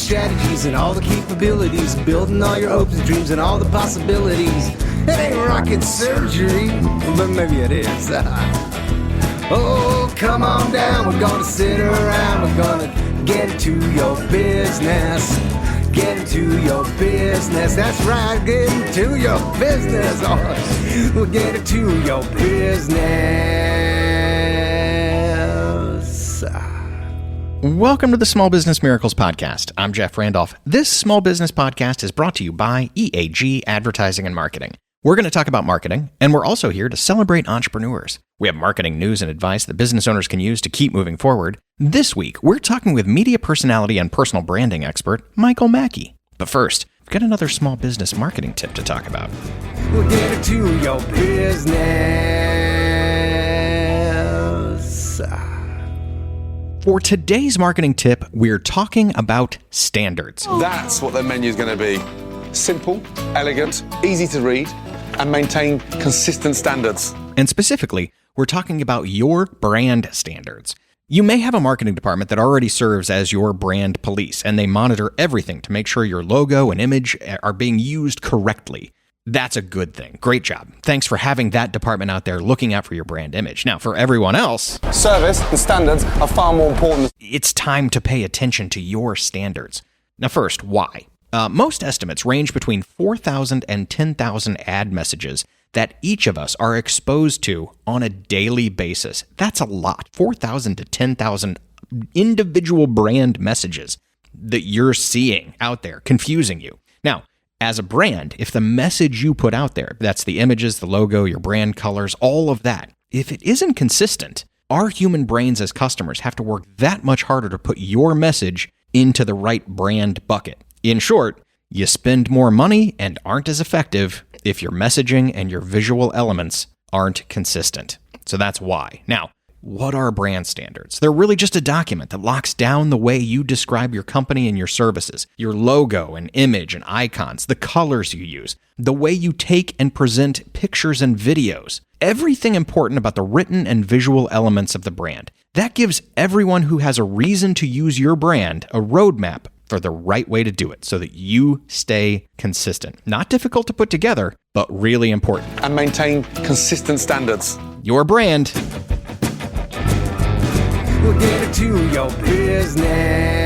strategies and all the capabilities, building all your hopes and dreams and all the possibilities. It ain't rocket surgery, but maybe it is. Oh, come on down, we're gonna sit around, we're gonna get into your business. Get into your business, that's right, get into your business. Oh, we'll get into your business. Welcome to the Small Business Miracles Podcast. I'm Jeff Randolph. This small business podcast is brought to you by EAG Advertising and Marketing. We're going to talk about marketing, and we're also here to celebrate entrepreneurs. We have marketing news and advice that business owners can use to keep moving forward. This week, we're talking with media personality and personal branding expert, Michael Mackie. But first, we've got another small business marketing tip to talk about. We'll get into your business. For today's marketing tip, we're talking about standards. That's what their menu is going to be. Simple, elegant, easy to read, and maintain consistent standards. And specifically, we're talking about your brand standards. You may have a marketing department that already serves as your brand police, and they monitor everything to make sure your logo and image are being used correctly. That's a good thing. Great job. Thanks for having that department out there looking out for your brand image. Now, for everyone else, Service and standards are far more important. it's time to pay attention to your standards. Now, first, why? Most estimates range between 4,000 and 10,000 ad messages that each of us are exposed to on a daily basis. That's a lot. 4,000 to 10,000 individual brand messages that you're seeing out there, confusing you. Now, as a brand, if the message you put out there, that's the images, the logo, your brand colors, all of that, if it isn't consistent, our human brains as customers have to work that much harder to put your message into the right brand bucket. In short, you spend more money and aren't as effective if your messaging and your visual elements aren't consistent. So that's why. Now, what are brand standards? They're really just a document that locks down the way you describe your company and your services, your logo and image and icons, the colors you use, the way you take and present pictures and videos, everything important about the written and visual elements of the brand. That gives everyone who has a reason to use your brand a roadmap for the right way to do it so that you stay consistent. Not difficult to put together, but really important. And maintain consistent standards. Your brand. We'll get into your business.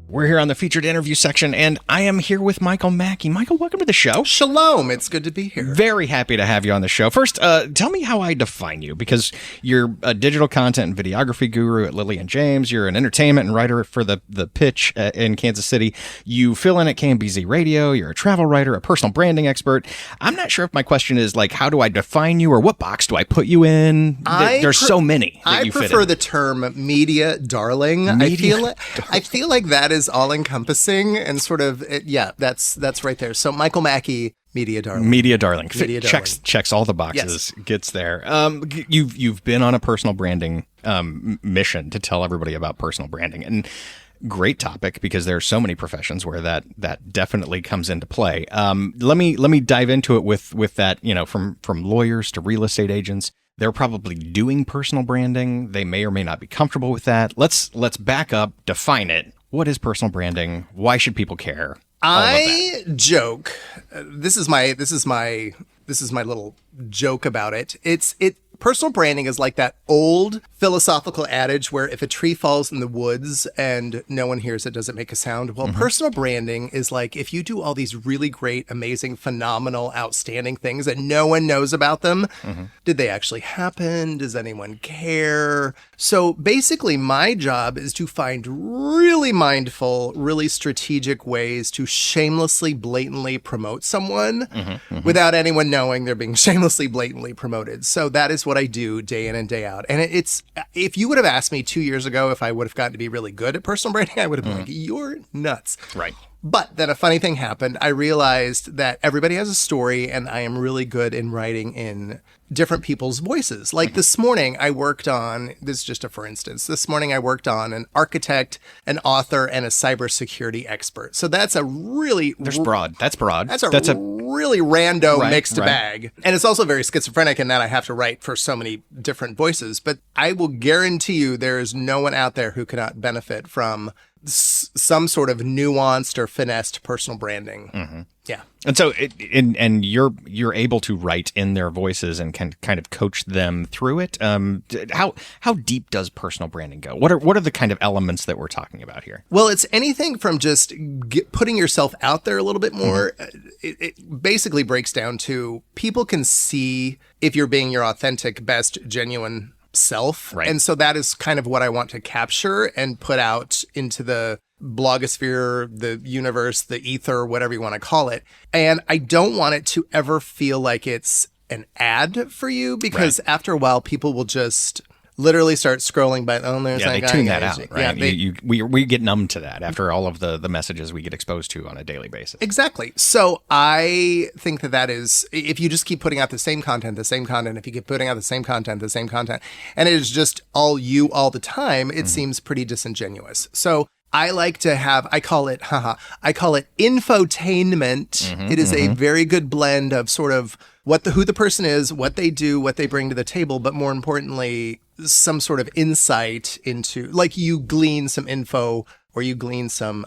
We're here on the featured interview section, and I am here with Michael Mackie. Michael, welcome to the show. Shalom. It's good to be here. Very happy to have you on the show. First, tell me how I define you, because you're a digital content and videography guru at Lilly and James. You're an entertainment and writer for the Pitch in Kansas City. You fill in at KMBZ Radio. You're a travel writer, a personal branding expert. I'm not sure if my question is like, how do I define you, or what box do I put you in? There's so many that you fit in. I prefer the term media darling. I feel like that is all encompassing and sort of that's right there. So Michael Mackie, media darling. Media darling. Checks all the boxes. Yes. Gets there. You've been on a personal branding mission to tell everybody about personal branding, and great topic because there are so many professions where that definitely comes into play. Let me dive into it with that. From lawyers to real estate agents. They're probably doing personal branding. They may or may not be comfortable with that. Let's back up, define it. What is personal branding? Why should people care? I joke. This is my little joke about it. Personal branding is like that old philosophical adage where if a tree falls in the woods and no one hears it, does it make a sound? Well, personal branding is like if you do all these really great, amazing, phenomenal, outstanding things and no one knows about them, did they actually happen? Does anyone care? So basically my job is to find really mindful, really strategic ways to shamelessly, blatantly promote someone without anyone knowing they're being shamelessly, blatantly promoted. So that is what I do day in and day out. And it's, if you would have asked me 2 years ago if I would have gotten to be really good at personal branding, I would have been like, you're nuts. Right. But then a funny thing happened. I realized that everybody has a story and I am really good in writing in different people's voices. Like this morning I worked on, this is just a for instance, this morning I worked on an architect, an author, and a cybersecurity expert. So that's a really... That's broad. That's a really rando mixed right. bag. And it's also very schizophrenic in that I have to write for so many different voices. But I will guarantee you there is no one out there who cannot benefit from some sort of nuanced or finessed personal branding. Mm-hmm. Yeah. And so, and you're able to write in their voices and can kind of coach them through it. How deep does personal branding go? What are the kind of elements that we're talking about here? Well, it's anything from just putting yourself out there a little bit more. Mm-hmm. It basically breaks down to people can see if you're being your authentic, best, genuine self. Right. And so that is kind of what I want to capture and put out into the blogosphere, the universe, the ether, whatever you want to call it. And I don't want it to ever feel like it's an ad for you, because after a while, people will just literally start scrolling by. Oh, there's that they guy. tune that out, right? Yeah, we get numb to that after all of the messages we get exposed to on a daily basis. Exactly. So I think that is, if you just keep putting out the same content, if you keep putting out the same content, and it is just all you all the time, it seems pretty disingenuous. So I like to have, I call it infotainment. It is a very good blend of sort of who the person is, what they do, what they bring to the table, but more importantly, some sort of insight into, like, you glean some info or you glean some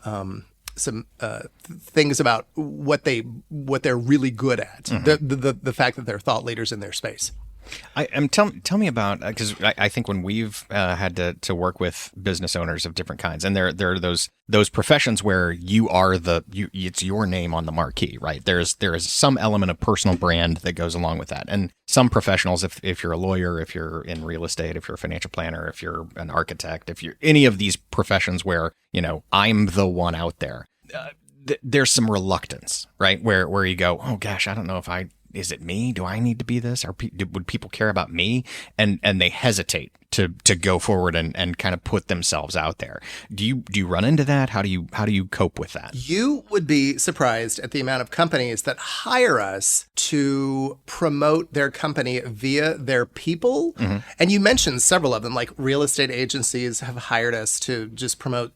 things about what they're really good at. The fact that they're thought leaders in their space. Tell me about, because I think when we've had to work with business owners of different kinds, and there are those professions where it's your name on the marquee, right? There is some element of personal brand that goes along with that, and some professionals, if you're a lawyer, if you're in real estate, if you're a financial planner, if you're an architect, if you're any of these professions where I'm the one out there, there's some reluctance, right? Where you go, oh gosh, I don't know is it me? Do I need to be this? Would people care about me? And they hesitate to go forward and kind of put themselves out there. Do you run into that? How do you cope with that? You would be surprised at the amount of companies that hire us to promote their company via their people. Mm-hmm. And you mentioned several of them, like real estate agencies have hired us to just promote,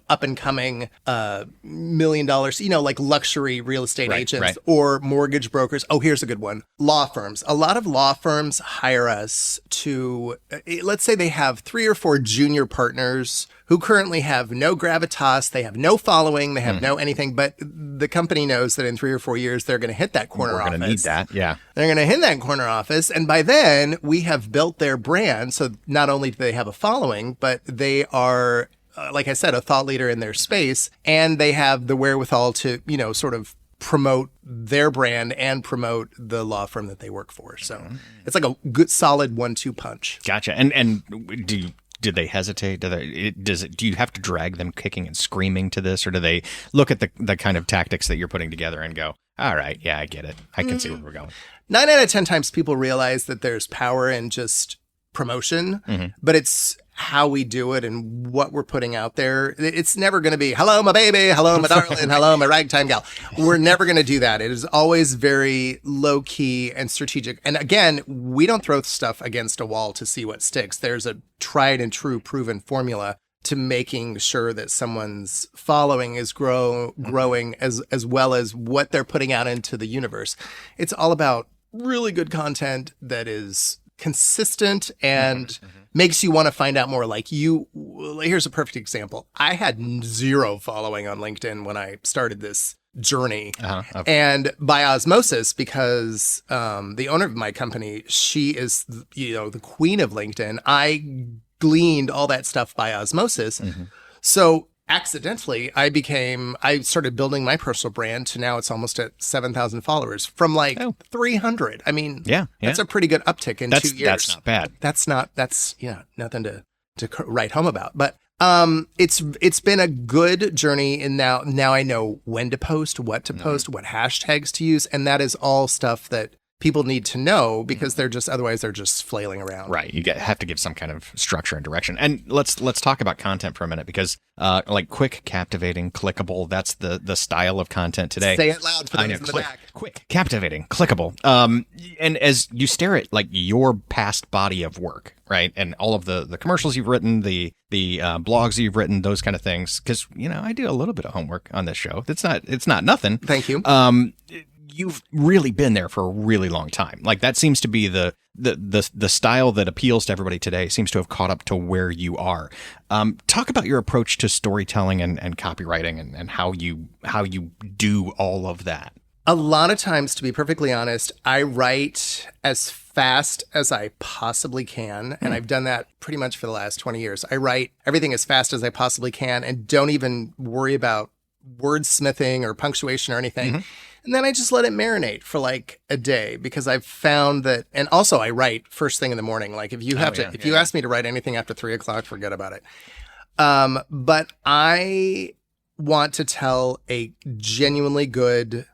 up and coming $1 million, like luxury real estate agents or mortgage brokers. Oh, here's a good one. Law firms. A lot of law firms hire us to, let's say they have 3 or 4 junior partners who currently have no gravitas, they have no following, they have no anything, but the company knows that in 3 or 4 years, they're going to hit that corner office. We're going to need that, yeah. They're going to hit that corner office, and by then, we have built their brand, so not only do they have a following, but they are, like I said, a thought leader in their space, and they have the wherewithal to, sort of promote their brand and promote the law firm that they work for. So it's like a good, solid 1-2 punch. Gotcha. And did they hesitate? Do you have to drag them kicking and screaming to this, or do they look at the kind of tactics that you're putting together and go, all right, yeah, I get it. I can see where we're going. 9 out of 10 times people realize that there's power in just promotion, but it's how we do it and what we're putting out there. It's never going to be, hello, my baby, hello, my darling, hello, my ragtime gal. We're never going to do that. It is always very low key and strategic. And again, we don't throw stuff against a wall to see what sticks. There's a tried and true proven formula to making sure that someone's following is growing as well as what they're putting out into the universe. It's all about really good content that is consistent and makes you want to find out more. Like here's a perfect example. I had 0 following on LinkedIn when I started this journey. And by osmosis, because the owner of my company, she is, the queen of LinkedIn, I gleaned all that stuff by osmosis. So accidentally, I started building my personal brand to now it's almost at 7,000 followers from 300. I mean, that's a pretty good uptick in 2 years. That's not bad. That's nothing to write home about. But it's been a good journey, and now I know when to post, what to post, what hashtags to use, and that is all stuff that people need to know, because they're just flailing around. Right. You have to give some kind of structure and direction. And let's talk about content for a minute, because quick, captivating, clickable, that's the style of content today. Say it loud for those in the back. Quick, captivating, clickable. And as you stare at your past body of work, right, and all of the commercials you've written, the blogs you've written, those kind of things, because I do a little bit of homework on this show. It's not nothing. Thank you. you've really been there for a really long time. Like that seems to be the style that appeals to everybody today seems to have caught up to where you are. Talk about your approach to storytelling and copywriting and how you do all of that. A lot of times, to be perfectly honest, I write as fast as I possibly can. And I've done that pretty much for the last 20 years. I write everything as fast as I possibly can and don't even worry about wordsmithing or punctuation or anything. And then I just let it marinate for like a day because I've found that, and also I write first thing in the morning. Like if you have if you ask me to write anything after 3:00, forget about it. But I want to tell a genuinely good,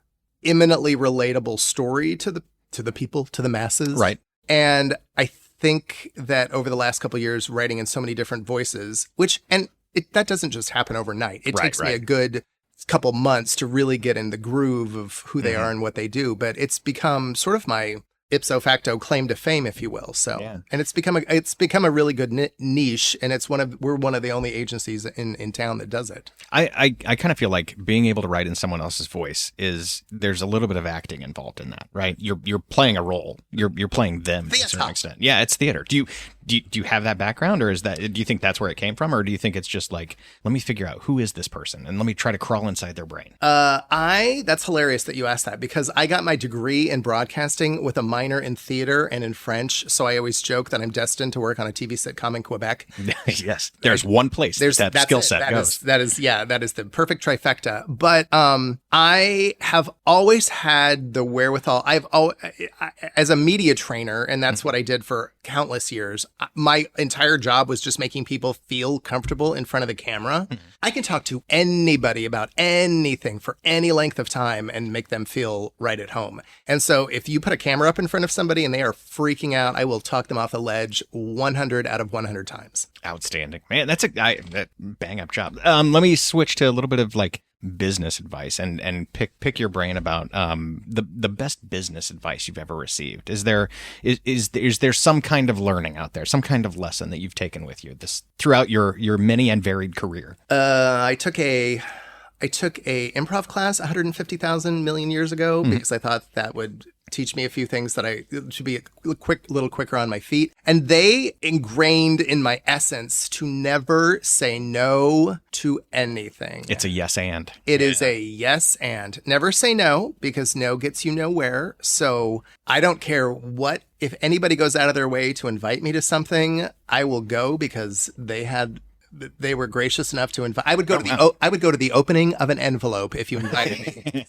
imminently relatable story to the people, to the masses. Right. And I think that over the last couple of years, writing in so many different voices, that doesn't just happen overnight. It takes me a good couple months to really get in the groove of who they are and what they do. But it's become sort of my ipso facto claim to fame, if you will. So, and it's become a really good niche, and we're one of the only agencies in town that does it. I kind of feel like being able to write in someone else's voice there's a little bit of acting involved in that, right? You're playing a role. You're playing them to a certain extent. Yeah, it's theater. Do you have that background, or do you think that's where it came from, or do you think it's just like, let me figure out who is this person and let me try to crawl inside their brain? That's hilarious that you asked that because I got my degree in broadcasting with a minor in theater and in French. So I always joke that I'm destined to work on a TV sitcom in Quebec. Yes, there's one place that skill set goes. That is the perfect trifecta. But I have always had the wherewithal. As a media trainer, and that's what I did for countless years. My entire job was just making people feel comfortable in front of the camera. I can talk to anybody about anything for any length of time and make them feel right at home. And so if you put a camera up in front of somebody and they are freaking out, I will talk them off the ledge 100 out of 100 times. Outstanding, man. That's that bang up job. Let me switch to a little bit of like business advice and pick your brain about the best business advice you've ever received. Is there some kind of learning out there, some kind of lesson that you've taken with you throughout your many and varied career? I took a improv class 150,000 million years ago because I thought that would teach me a few things that I should be a little quicker on my feet. And they ingrained in my essence to never say no to anything. It's a yes and. It is a yes and. Never say no because no gets you nowhere. So I don't care if anybody goes out of their way to invite me to something, I will go because they were gracious enough to invite. I would go to the opening of an envelope if you invited me.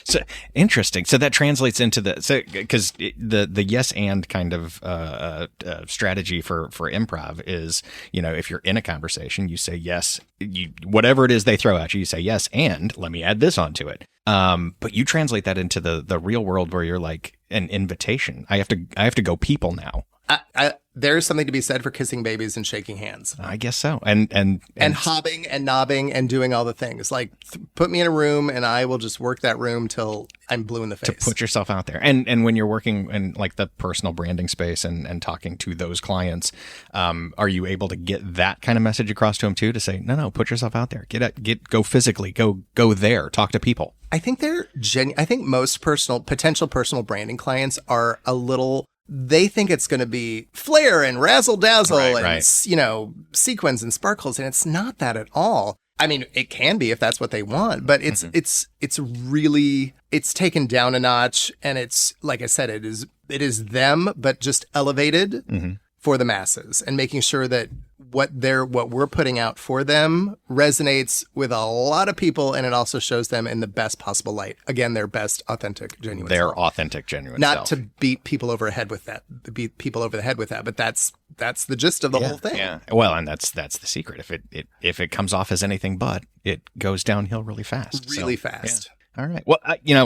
So interesting. So that translates into because the yes and kind of strategy for improv is, if you're in a conversation, you say yes, whatever it is they throw at you, you say yes, and let me add this onto it. But you translate that into the real world where you're like an invitation. I have to go people now. There's something to be said for kissing babies and shaking hands. I guess so. And hobbing and knobbing and doing all the things. Like put me in a room and I will just work that room till I'm blue in the face. To put yourself out there. And when you're working in like the personal branding space and talking to those clients, are you able to get that kind of message across to them too? To say, no, put yourself out there. Go physically, go there, talk to people. I think I think most potential personal branding clients are they think it's going to be flair and razzle dazzle and sequins and sparkles, and it's not that at all. I mean, it can be if that's what they want, but it's taken down a notch, and it's like I said, it is them, but just elevated for the masses, and making sure that what we're putting out for them resonates with a lot of people, and it also shows them in the best possible light. Again, their best, authentic, genuine self. Authentic, genuine Not self. to beat people over the head with that, but that's the gist of the whole thing. Yeah. Well, and that's the secret. If it comes off as anything but, it goes downhill really fast. Really fast. Yeah. All right. Well,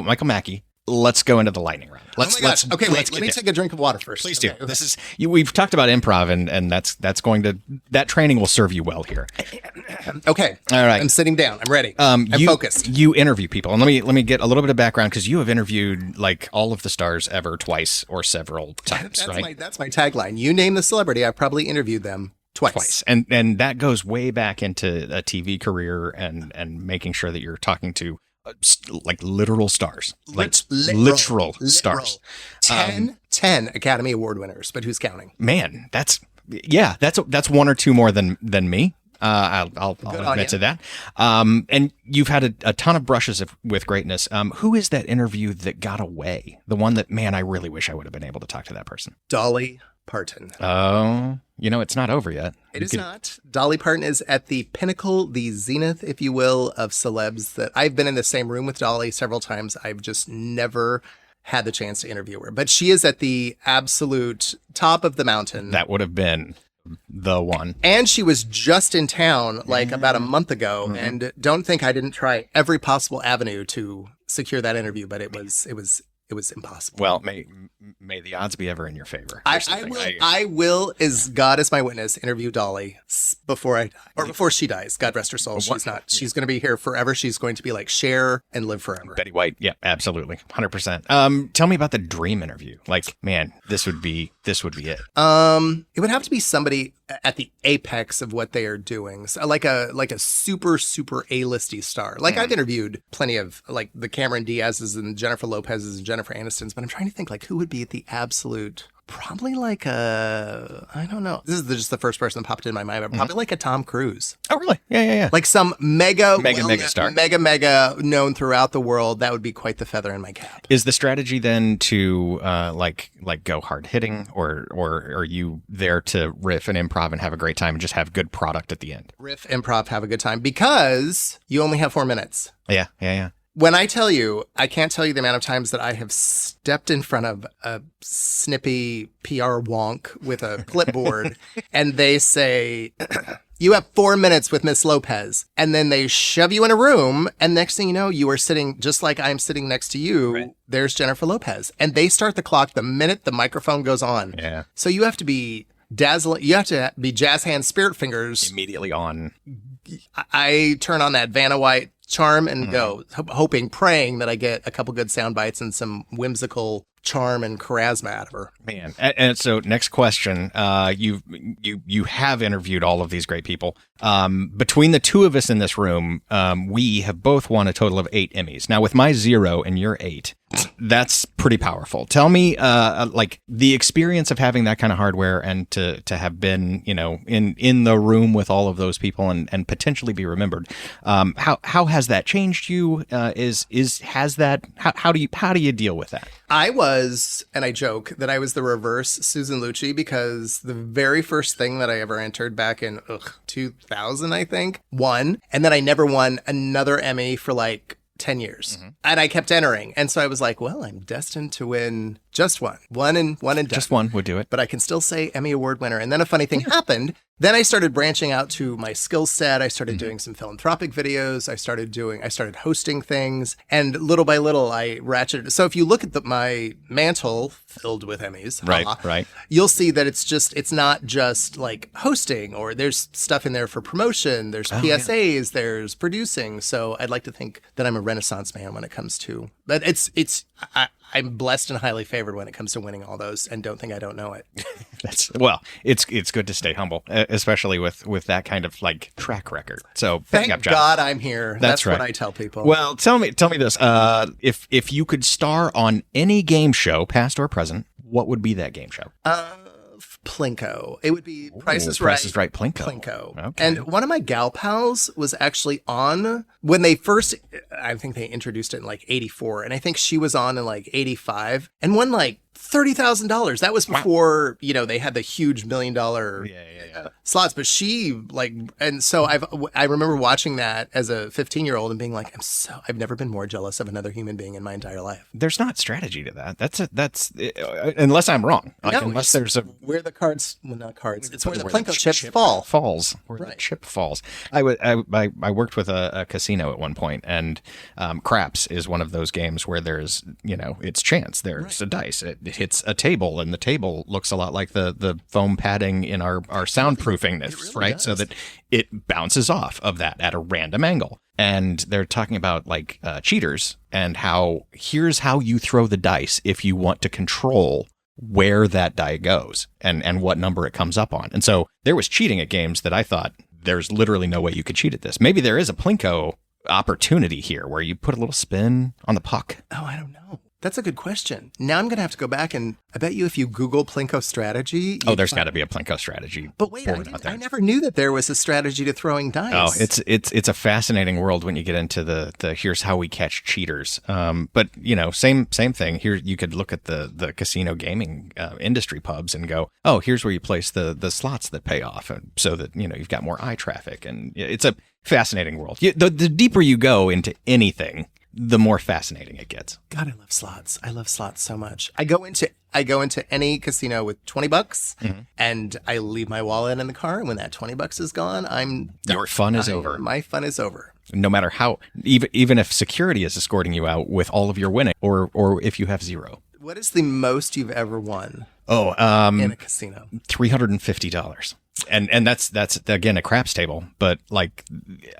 Michael Mackie, let's go into the lightning round. Okay, let me take a drink of water first. Please do. Okay. This is we've talked about improv, and that training will serve you well here. Okay. All right. I'm sitting down. I'm ready. I'm focused. You interview people, and let me get a little bit of background because you have interviewed like all of the stars ever twice or several times. That's my tagline. You name the celebrity, I've probably interviewed them twice. And that goes way back into a TV career and making sure that you're talking to Like literal stars, like literal stars. 10 Academy Award winners, but who's counting? Man, that's one or two more than me. I'll admit to that. And you've had a ton of brushes with greatness. Who is that interview that got away? The one that, man, I really wish I would have been able to talk to that person. Dolly Parton. Oh, it's not over yet. It is not. Dolly Parton is at the pinnacle, the zenith, if you will, of celebs that I've been in the same room with Dolly several times. I've just never had the chance to interview her. But she is at the absolute top of the mountain. That would have been the one. And she was just in town like about a month ago. And don't think I didn't try every possible avenue to secure that interview, but it was impossible. Well, may the odds be ever in your favor. I will, as God is my witness, interview Dolly before she dies. God rest her soul. She's not. She's going to be here forever. She's going to be like Cher and live forever. Betty White. Yeah, absolutely. 100%. Tell me about the dream interview. Like, man, this would be it. It would have to be somebody at the apex of what they are doing. So like a super, super A-listy star. Like I've interviewed plenty of like the Cameron Diaz's and Jennifer Lopez's and Jennifer Aniston's, but I'm trying to think like who would be at the absolute, probably like I don't know. This is just the first person that popped in my mind, but probably like a Tom Cruise. Oh, really? Yeah. Like some mega star. Mega known throughout the world. That would be quite the feather in my cap. Is the strategy then to like go hard hitting, or are you there to riff and improv and have a great time and just have good product at the end? Riff, improv, have a good time because you only have 4 minutes. Yeah. When I tell you, I can't tell you the amount of times that I have stepped in front of a snippy PR wonk with a clipboard and they say, you have 4 minutes with Miss Lopez. And then they shove you in a room. And next thing you know, you are sitting just like I'm sitting next to you. Right. There's Jennifer Lopez. And they start the clock the minute the microphone goes on. Yeah. So you have to be dazzling. You have to be jazz hands, spirit fingers. Immediately on. I turn on that Vanna White charm and go, hoping, praying that I get a couple good sound bites and some whimsical charm and charisma out of her. Man. And so next question, you have interviewed all of these great people. Between the two of us in this room, we have both won a total of 8 Emmys. Now with my 0 and your 8, that's pretty powerful. Tell me, like the experience of having that kind of hardware and to have been, in the room with all of those people and potentially be remembered. How has that changed you? How do you deal with that? I was, and I joke that I was the reverse Susan Lucci because the very first thing that I ever entered back in 2000, I think, won. And then I never won another Emmy for like 10 years. And I kept entering. And so I was like, well, I'm destined to win just one. One and done. Just one would do it. But I can still say Emmy Award winner. And then a funny thing happened. Then I started branching out to my skill set. I started doing some philanthropic videos. I started hosting things. And little by little, I ratcheted. So if you look at my mantle filled with Emmys, right, you'll see that it's not just like hosting, or there's stuff in there for promotion. There's PSAs, there's producing. So I'd like to think that I'm a Renaissance man when it comes to, but I'm blessed and highly favored when it comes to winning all those, and don't think I don't know it. It's good to stay humble, especially with that kind of like track record. So thank God I'm here. That's right. What I tell people. Well, tell me this. If you could star on any game show, past or present, what would be that game show? Plinko. It would be Price is Right. Plinko. Okay. And one of my gal pals was actually on when they first, I think they introduced it in like 84. And I think she was on in like 85 and won like $30,000. That was before, they had the huge $1 million slots, but she and so I remember watching that as a 15-year-old and being like, I've never been more jealous of another human being in my entire life. There's not strategy to that. That's unless I'm wrong. Unless there's where the cards, well, not cards. It's where the Plinko chips falls. Where the chip falls. I worked with a casino at one point, and craps is one of those games where there's, it's chance. There's a dice. It hits a table, and the table looks a lot like the foam padding in our soundproofingness, right? Does. So that it bounces off of that at a random angle. And they're talking about like cheaters and here's how you throw the dice if you want to control where that die goes and what number it comes up on. And so there was cheating at games that I thought there's literally no way you could cheat at this. Maybe there is a Plinko opportunity here where you put a little spin on the puck? Oh, I don't know. That's a good question. Now I'm going to have to go back and I bet you if you Google Plinko strategy. Oh, there's got to be a Plinko strategy. But wait, board out there. I never knew that there was a strategy to throwing dice. Oh, it's a fascinating world when you get into the here's how we catch cheaters. But same thing. Here you could look at the casino gaming industry pubs and go, oh, here's where you place the slots that pay off, and so that you've got more eye traffic, and it's a fascinating world. The deeper you go into anything, the more fascinating it gets. God, I love slots. I love slots so much. I go into any casino with $20 and I leave my wallet in the car. And when that $20 is gone, Your fun is over. My fun is over. No matter how, even if security is escorting you out with all of your winning, or if you have zero. What is the most you've ever won? Oh, in a casino? $350. And that's again a craps table, but like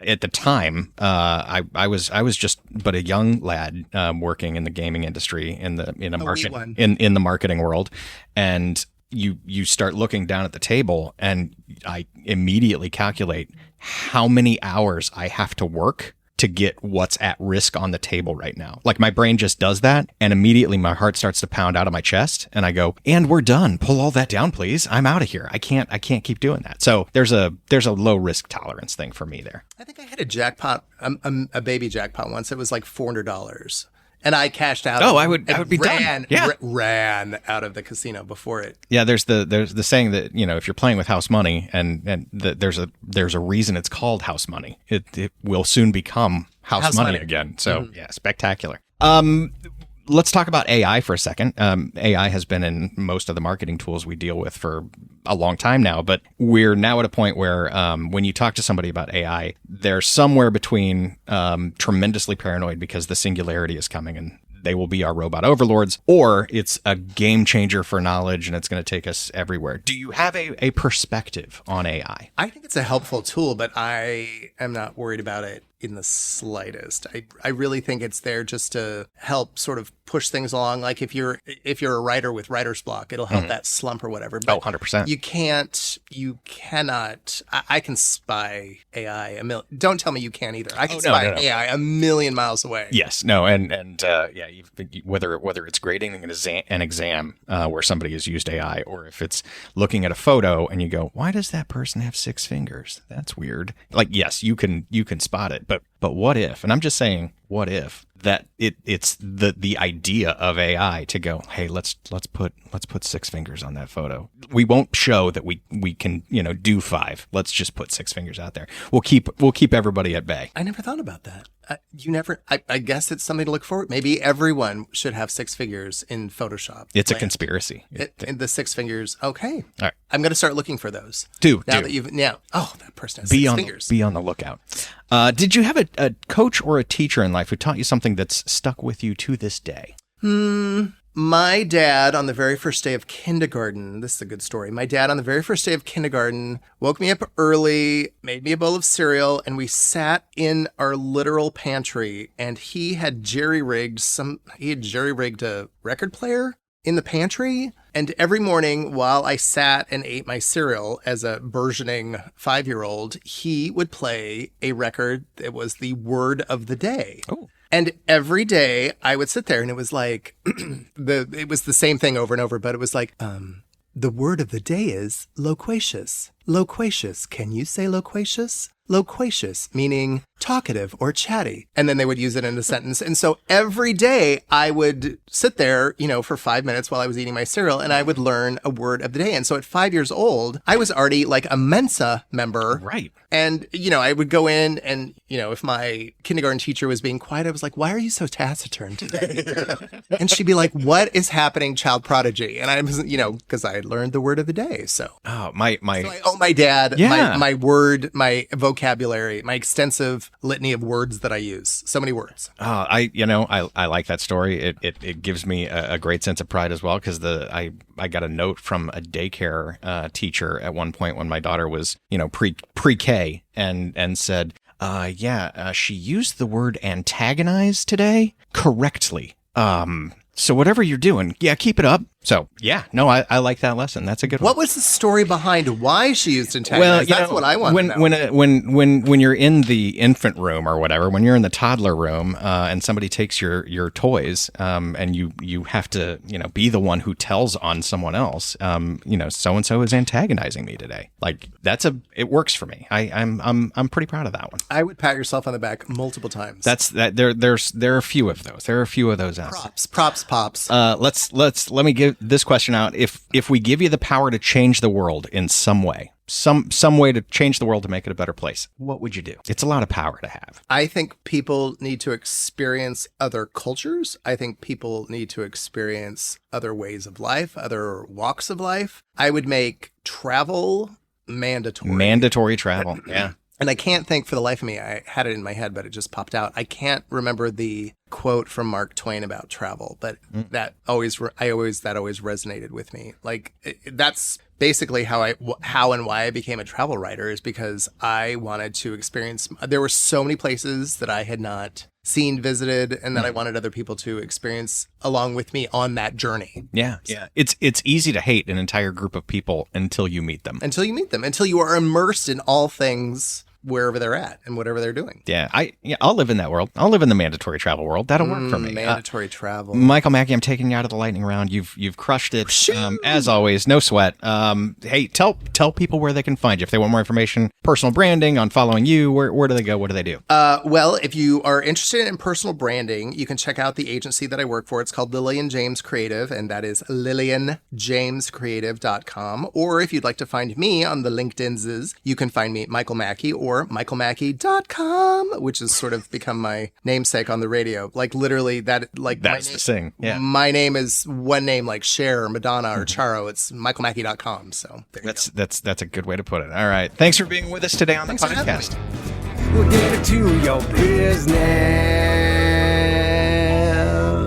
at the time, I was just but a young lad working in the gaming industry in the marketing world, and you start looking down at the table, and I immediately calculate how many hours I have to work to get what's at risk on the table right now. Like my brain just does that, and immediately my heart starts to pound out of my chest, and I go, and we're done. Pull all that down, please. I'm out of here. I can't keep doing that. So there's a low risk tolerance thing for me there. I think I hit a jackpot, a baby jackpot once. It was like $400. And I cashed out. Oh, I would be done. Yeah. Ran out of the casino before it. Yeah, there's the saying that if you're playing with house money, and there's a reason it's called house money. It will soon become house money again. So yeah, spectacular. Let's talk about AI for a second. AI has been in most of the marketing tools we deal with for a long time now, but we're now at a point where when you talk to somebody about AI, they're somewhere between tremendously paranoid because the singularity is coming and they will be our robot overlords, or it's a game changer for knowledge and it's going to take us everywhere. Do you have a perspective on AI? I think it's a helpful tool, but I am not worried about it in the slightest. I really think it's there just to help sort of push things along. Like if you're a writer with writer's block, it'll help that slump or whatever. But 100%. You cannot, I can spy AI don't tell me you can't either. I can spy AI a million miles away. Yes, no, and whether it's grading an exam where somebody has used AI, or if it's looking at a photo and you go, why does that person have 6 fingers? That's weird. Like, yes, you can spot it. But what if, and I'm just saying, what if that it's the idea of AI to go, hey, let's put 6 fingers on that photo. We won't show that we can do 5. Let's just put 6 fingers out there. We'll keep everybody at bay. I never thought about that. I guess it's something to look forward. Maybe everyone should have 6 figures in Photoshop. It's a conspiracy. The 6 fingers. Okay. All right. I'm going to start looking for those. That person has 6 fingers. Be on the lookout. Did you have a coach or a teacher in life who taught you something that's stuck with you to this day? My dad on the very first day of kindergarten, this is a good story. My dad on the very first day of kindergarten woke me up early, made me a bowl of cereal, and we sat in our literal pantry, and he had jerry-rigged a record player in the pantry. And every morning while I sat and ate my cereal as a burgeoning 5-year-old, he would play a record that was the word of the day. Oh. And every day I would sit there and it was like, it was the same thing over and over, but it was like, the word of the day is loquacious. Loquacious. Can you say loquacious? Loquacious, meaning talkative or chatty. And then they would use it in a sentence. And so every day I would sit there, for 5 minutes while I was eating my cereal, and I would learn a word of the day. And so at 5 years old, I was already like a Mensa member. Right. And, I would go in and, if my kindergarten teacher was being quiet, I was like, why are you so taciturn today? And she'd be like, what is happening, child prodigy? And I was, because I had learned the word of the day. So, my dad, my word, my vocabulary, my extensive litany of words that I use. So many words. I like that story. It gives me a great sense of pride as well, because I got a note from a daycare teacher at one point when my daughter was pre-K and said, she used the word antagonize today correctly. So whatever you're doing, keep it up. So yeah, no, I like that lesson. That's a good one. What was the story behind why she used antagonize? That's what I want to know. When you're in the infant room or whatever, when you're in the toddler room, and somebody takes your toys, and you have to, be the one who tells on someone else, so and so is antagonizing me today. Like it works for me. I'm pretty proud of that one. I would pat yourself on the back multiple times. There are a few of those. There are a few of those out. Props, pops. Let me give this question out. If we give you the power to change the world in some way, some way to change the world to make it a better place, what would you do? It's a lot of power to have. I think people need to experience other cultures. I think people need to experience other ways of life, other walks of life. I would make travel mandatory. Mandatory travel, yeah. And I can't think for the life of me, I had it in my head, but it just popped out. I can't remember the quote from Mark Twain about travel, but that always resonated with me. Like that's basically how and why I became a travel writer, is because I wanted to experience. There were so many places that I had not seen, visited, and that I wanted other people to experience along with me on that journey. Yeah. It's easy to hate an entire group of people until you meet them. Until you are immersed in all things wherever they're at and whatever they're doing. Yeah, I'll live in that world. I'll live in the mandatory travel world. That'll work for me. Mandatory travel. Michael Mackie, I'm taking you out of the lightning round. You've crushed it. As always, no sweat. Hey, tell people where they can find you if they want more information, personal branding, on following you. Where do they go? What do they do? Well, if you are interested in personal branding, you can check out the agency that I work for. It's called Lillian James Creative, and that is LillianJamesCreative.com. Or if you'd like to find me on the LinkedIn's, you can find me at Michael Mackie or michaelmackie.com, which has sort of become my namesake on the radio. Like literally that's the thing. Yeah. My name is one name like Cher or Madonna or Charo. It's michaelmackie.com. So that's a good way to put it. All right. Thanks for being with us today on the podcast. We'll get it to your business.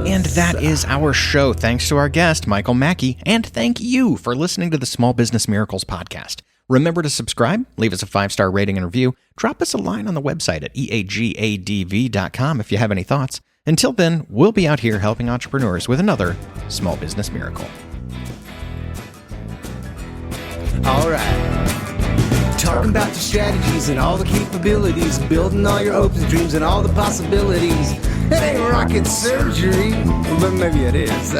And that is our show. Thanks to our guest, Michael Mackie, and thank you for listening to the Small Business Miracles podcast. Remember to subscribe, leave us a 5-star rating and review, drop us a line on the website at eagadv.com if you have any thoughts. Until then, we'll be out here helping entrepreneurs with another Small Business Miracle. All right. Talking about your strategies and all the capabilities, building all your hopes and dreams and all the possibilities. It ain't rocket surgery, but maybe it is.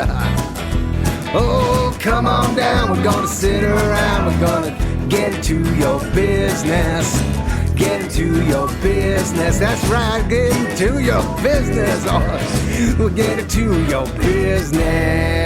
Oh, come on down, we're gonna sit around, we're gonna get into your business. Get into your business, that's right, get into your business. Oh, we'll get into your business.